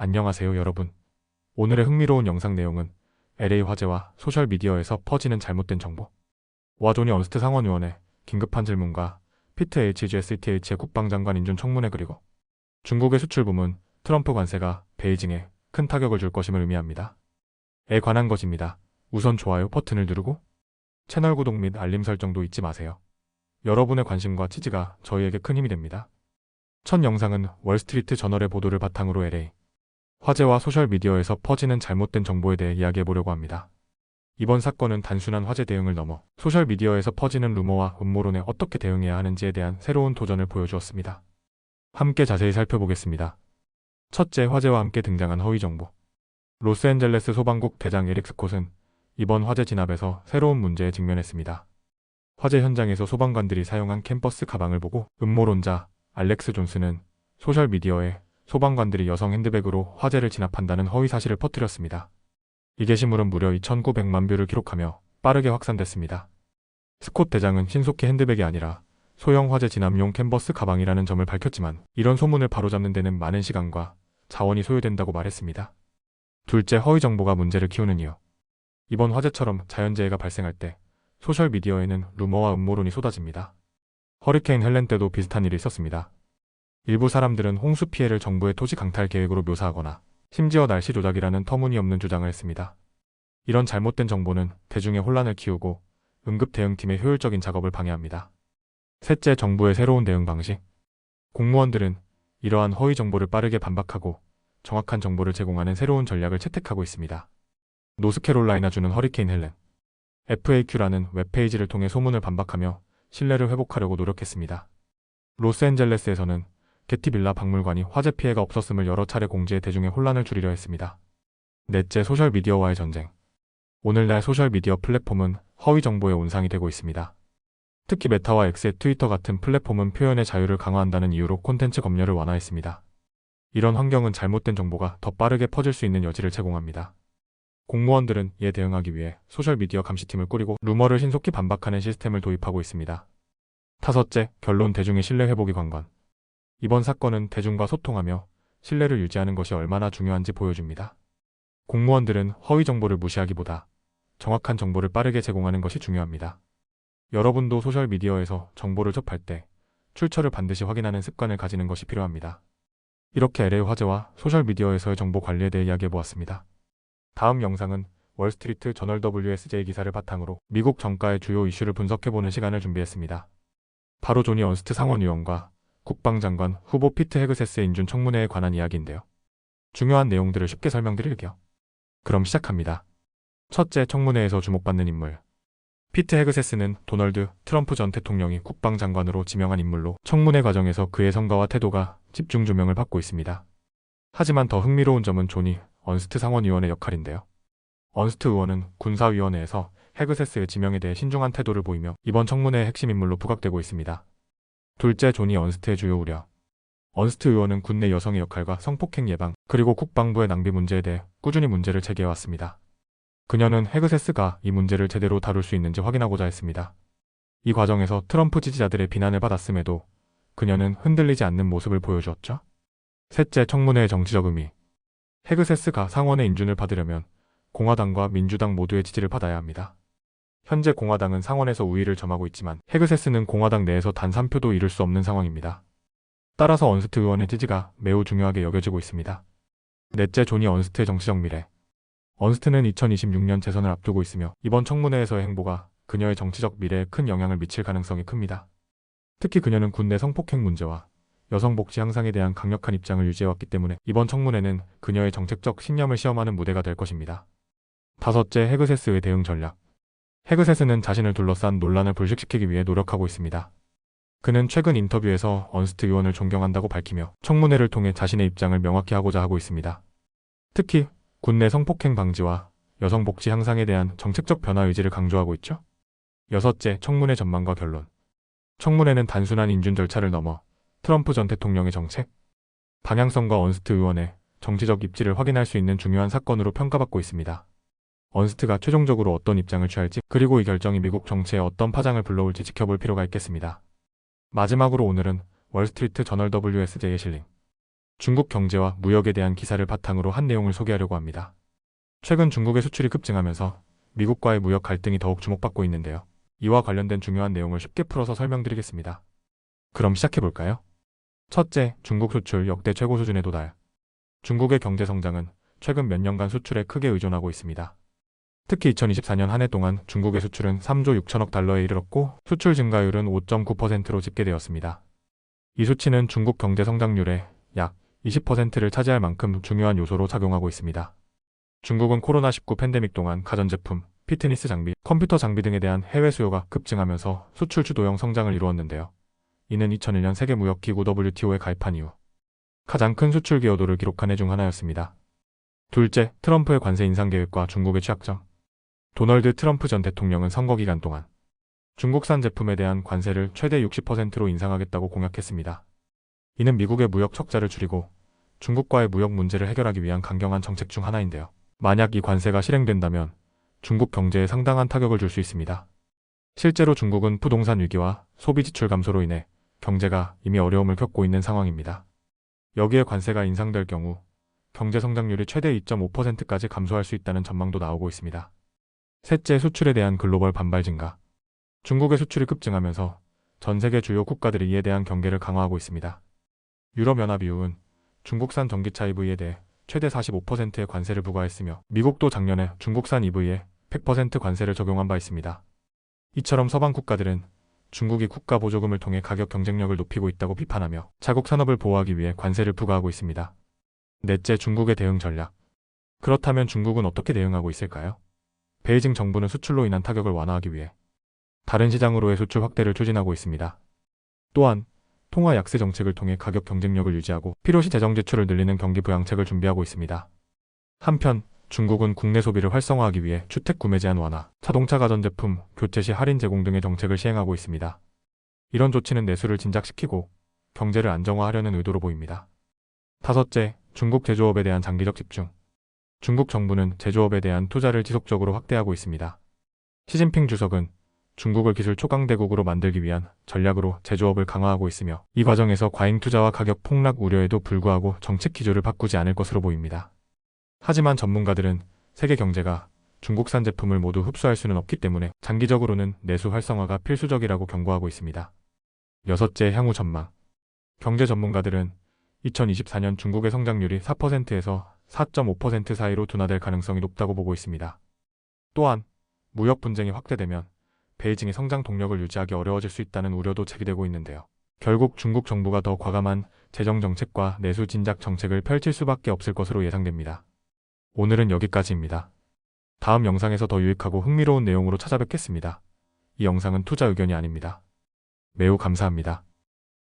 안녕하세요 여러분. 오늘의 흥미로운 영상 내용은 LA 화재와 소셜미디어에서 퍼지는 잘못된 정보, 와조니 언스트 상원의원의 긴급한 질문과 피트 HGSTH의 국방장관 인준 청문회, 그리고 중국의 수출 부문 트럼프 관세가 베이징에 큰 타격을 줄 것임을 의미합니다. 에 관한 것입니다. 우선 좋아요 버튼을 누르고 채널 구독 및 알림 설정도 잊지 마세요. 여러분의 관심과 지지가 저희에게 큰 힘이 됩니다. 첫 영상은 월스트리트 저널의 보도를 바탕으로 LA 화재와 소셜미디어에서 퍼지는 잘못된 정보에 대해 이야기해보려고 합니다. 이번 사건은 단순한 화재 대응을 넘어 소셜미디어에서 퍼지는 루머와 음모론에 어떻게 대응해야 하는지에 대한 새로운 도전을 보여주었습니다. 함께 자세히 살펴보겠습니다. 첫째, 화재와 함께 등장한 허위 정보. 로스앤젤레스 소방국 대장 에릭 스콧은 이번 화재 진압에서 새로운 문제에 직면했습니다. 화재 현장에서 소방관들이 사용한 캠퍼스 가방을 보고 음모론자 알렉스 존스는 소셜미디어에 소방관들이 여성 핸드백으로 화재를 진압한다는 허위 사실을 퍼뜨렸습니다. 이 게시물은 무려 2,900만 뷰를 기록하며 빠르게 확산됐습니다. 스콧 대장은 신속히 핸드백이 아니라 소형 화재 진압용 캔버스 가방이라는 점을 밝혔지만, 이런 소문을 바로잡는 데는 많은 시간과 자원이 소요된다고 말했습니다. 둘째, 허위 정보가 문제를 키우는 이유. 이번 화재처럼 자연재해가 발생할 때 소셜미디어에는 루머와 음모론이 쏟아집니다. 허리케인 헬렌 때도 비슷한 일이 있었습니다. 일부 사람들은 홍수 피해를 정부의 토지 강탈 계획으로 묘사하거나 심지어 날씨 조작이라는 터무니없는 주장을 했습니다. 이런 잘못된 정보는 대중의 혼란을 키우고 응급 대응팀의 효율적인 작업을 방해합니다. 셋째, 정부의 새로운 대응 방식. 공무원들은 이러한 허위 정보를 빠르게 반박하고 정확한 정보를 제공하는 새로운 전략을 채택하고 있습니다. 노스캐롤라이나주는 허리케인 헬렌 FAQ라는 웹페이지를 통해 소문을 반박하며 신뢰를 회복하려고 노력했습니다. 로스앤젤레스에서는 게티빌라 박물관이 화재 피해가 없었음을 여러 차례 공지해 대중의 혼란을 줄이려 했습니다. 넷째, 소셜미디어와의 전쟁. 오늘날 소셜미디어 플랫폼은 허위 정보의 온상이 되고 있습니다. 특히 메타와 X의 트위터 같은 플랫폼은 표현의 자유를 강화한다는 이유로 콘텐츠 검열을 완화했습니다. 이런 환경은 잘못된 정보가 더 빠르게 퍼질 수 있는 여지를 제공합니다. 공무원들은 이에 대응하기 위해 소셜미디어 감시팀을 꾸리고 루머를 신속히 반박하는 시스템을 도입하고 있습니다. 다섯째, 결론 대중의 신뢰 회복이 관건. 이번 사건은 대중과 소통하며 신뢰를 유지하는 것이 얼마나 중요한지 보여줍니다. 공무원들은 허위 정보를 무시하기보다 정확한 정보를 빠르게 제공하는 것이 중요합니다. 여러분도 소셜미디어에서 정보를 접할 때 출처를 반드시 확인하는 습관을 가지는 것이 필요합니다. 이렇게 LA 화재와 소셜미디어에서의 정보 관리에 대해 이야기해보았습니다. 다음 영상은 월스트리트 저널 WSJ 기사를 바탕으로 미국 정가의 주요 이슈를 분석해보는 시간을 준비했습니다. 바로 조니 언스트 상원의원과 국방장관 후보 피트 헤그세스의 인준 청문회에 관한 이야기인데요. 중요한 내용들을 쉽게 설명드릴게요. 그럼 시작합니다. 첫째, 청문회에서 주목받는 인물. 피트 헤그세스는 도널드 트럼프 전 대통령이 국방장관으로 지명한 인물로 청문회 과정에서 그의 성과와 태도가 집중 조명을 받고 있습니다. 하지만 더 흥미로운 점은 조니 언스트 상원의원의 역할인데요. 언스트 의원은 군사위원회에서 헤그세스의 지명에 대해 신중한 태도를 보이며 이번 청문회의 핵심 인물로 부각되고 있습니다. 둘째, 조니 언스트의 주요 우려. 언스트 의원은 군내 여성의 역할과 성폭행 예방, 그리고 국방부의 낭비 문제에 대해 꾸준히 문제를 제기해왔습니다. 그녀는 헤그세스가 이 문제를 제대로 다룰 수 있는지 확인하고자 했습니다. 이 과정에서 트럼프 지지자들의 비난을 받았음에도 그녀는 흔들리지 않는 모습을 보여주었죠. 셋째, 청문회의 정치적 의미. 헤그세스가 상원의 인준을 받으려면 공화당과 민주당 모두의 지지를 받아야 합니다. 현재 공화당은 상원에서 우위를 점하고 있지만 헤그세스는 공화당 내에서 단 3표도 이룰 수 없는 상황입니다. 따라서 언스트 의원의 지지가 매우 중요하게 여겨지고 있습니다. 넷째, 조니 언스트의 정치적 미래. 언스트는 2026년 재선을 앞두고 있으며 이번 청문회에서의 행보가 그녀의 정치적 미래에 큰 영향을 미칠 가능성이 큽니다. 특히 그녀는 군내 성폭행 문제와 여성 복지 향상에 대한 강력한 입장을 유지해왔기 때문에 이번 청문회는 그녀의 정책적 신념을 시험하는 무대가 될 것입니다. 다섯째, 헤그세스의 대응 전략. 헤그세스는 자신을 둘러싼 논란을 불식시키기 위해 노력하고 있습니다. 그는 최근 인터뷰에서 언스트 의원을 존경한다고 밝히며 청문회를 통해 자신의 입장을 명확히 하고자 하고 있습니다. 특히 군내 성폭행 방지와 여성 복지 향상에 대한 정책적 변화 의지를 강조하고 있죠. 여섯째, 청문회 전망과 결론. 청문회는 단순한 인준 절차를 넘어 트럼프 전 대통령의 정책, 방향성과 언스트 의원의 정치적 입지를 확인할 수 있는 중요한 사건으로 평가받고 있습니다. 언스트가 최종적으로 어떤 입장을 취할지, 그리고 이 결정이 미국 정치에 어떤 파장을 불러올지 지켜볼 필요가 있겠습니다. 마지막으로 오늘은 월스트리트 저널 WSJ에 실린 중국 경제와 무역에 대한 기사를 바탕으로 한 내용을 소개하려고 합니다. 최근 중국의 수출이 급증하면서 미국과의 무역 갈등이 더욱 주목받고 있는데요. 이와 관련된 중요한 내용을 쉽게 풀어서 설명드리겠습니다. 그럼 시작해볼까요? 첫째, 중국 수출 역대 최고 수준에 도달. 중국의 경제 성장은 최근 몇 년간 수출에 크게 의존하고 있습니다. 특히 2024년 한 해 동안 중국의 수출은 3조 6천억 달러에 이르렀고 수출 증가율은 5.9%로 집계되었습니다. 이 수치는 중국 경제 성장률의 약 20%를 차지할 만큼 중요한 요소로 작용하고 있습니다. 중국은 코로나19 팬데믹 동안 가전제품, 피트니스 장비, 컴퓨터 장비 등에 대한 해외 수요가 급증하면서 수출 주도형 성장을 이루었는데요. 이는 2001년 세계무역기구 WTO에 가입한 이후 가장 큰 수출 기여도를 기록한 해 중 하나였습니다. 둘째, 트럼프의 관세 인상 계획과 중국의 취약점. 도널드 트럼프 전 대통령은 선거 기간 동안 중국산 제품에 대한 관세를 최대 60%로 인상하겠다고 공약했습니다. 이는 미국의 무역 적자를 줄이고 중국과의 무역 문제를 해결하기 위한 강경한 정책 중 하나인데요. 만약 이 관세가 실행된다면 중국 경제에 상당한 타격을 줄 수 있습니다. 실제로 중국은 부동산 위기와 소비 지출 감소로 인해 경제가 이미 어려움을 겪고 있는 상황입니다. 여기에 관세가 인상될 경우 경제 성장률이 최대 2.5%까지 감소할 수 있다는 전망도 나오고 있습니다. 셋째, 수출에 대한 글로벌 반발 증가. 중국의 수출이 급증하면서 전 세계 주요 국가들이 이에 대한 경계를 강화하고 있습니다. 유럽연합 EU는 중국산 전기차 EV에 대해 최대 45%의 관세를 부과했으며 미국도 작년에 중국산 EV에 100% 관세를 적용한 바 있습니다. 이처럼 서방 국가들은 중국이 국가 보조금을 통해 가격 경쟁력을 높이고 있다고 비판하며 자국 산업을 보호하기 위해 관세를 부과하고 있습니다. 넷째, 중국의 대응 전략. 그렇다면 중국은 어떻게 대응하고 있을까요? 베이징 정부는 수출로 인한 타격을 완화하기 위해 다른 시장으로의 수출 확대를 추진하고 있습니다. 또한 통화 약세 정책을 통해 가격 경쟁력을 유지하고 필요시 재정 지출을 늘리는 경기 부양책을 준비하고 있습니다. 한편 중국은 국내 소비를 활성화하기 위해 주택 구매 제한 완화, 자동차 가전제품 교체 시 할인 제공 등의 정책을 시행하고 있습니다. 이런 조치는 내수를 진작시키고 경제를 안정화하려는 의도로 보입니다. 다섯째, 중국 제조업에 대한 장기적 집중. 중국 정부는 제조업에 대한 투자를 지속적으로 확대하고 있습니다. 시진핑 주석은 중국을 기술 초강대국으로 만들기 위한 전략으로 제조업을 강화하고 있으며 이 과정에서 과잉 투자와 가격 폭락 우려에도 불구하고 정책 기조를 바꾸지 않을 것으로 보입니다. 하지만 전문가들은 세계 경제가 중국산 제품을 모두 흡수할 수는 없기 때문에 장기적으로는 내수 활성화가 필수적이라고 경고하고 있습니다. 여섯째, 향후 전망. 경제 전문가들은 2024년 중국의 성장률이 4%에서 4.5% 사이로 둔화될 가능성이 높다고 보고 있습니다. 또한 무역 분쟁이 확대되면 베이징의 성장 동력을 유지하기 어려워질 수 있다는 우려도 제기되고 있는데요. 결국 중국 정부가 더 과감한 재정 정책과 내수 진작 정책을 펼칠 수밖에 없을 것으로 예상됩니다. 오늘은 여기까지입니다. 다음 영상에서 더 유익하고 흥미로운 내용으로 찾아뵙겠습니다. 이 영상은 투자 의견이 아닙니다. 매우 감사합니다.